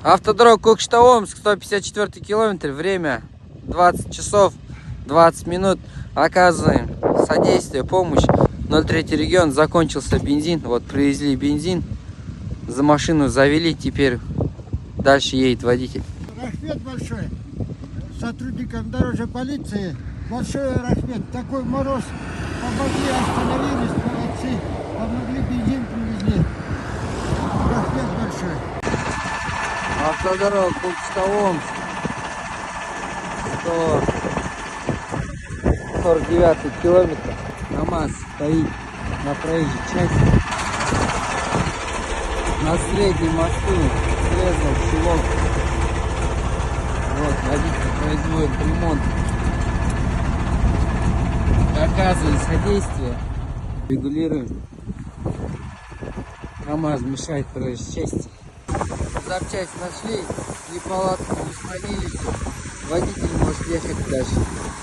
Автодорог Кокшетау-Омск, 154 километр, время 20 часов 20 минут. Оказываем содействие, помощь. 03 регион, закончился бензин. Вот привезли бензин, за машину завели, теперь дальше едет водитель. Рахмет большой сотрудникам дорожной полиции. Большой рахмет. Такой мороз. Помогли, остановились, молодцы. Помогли, бензин привезли. Рахмет большой. Автодорога Кокшетау-Омск, 149 километр. КамАЗ стоит на проезжей части. На среднем мосту срезал щелок. Вот, водитель производит ремонт. Оказываем содействие. Регулируем. КамАЗ мешает проезжей части. Запчасть нашли, неполадку устранили. Водитель может ехать дальше.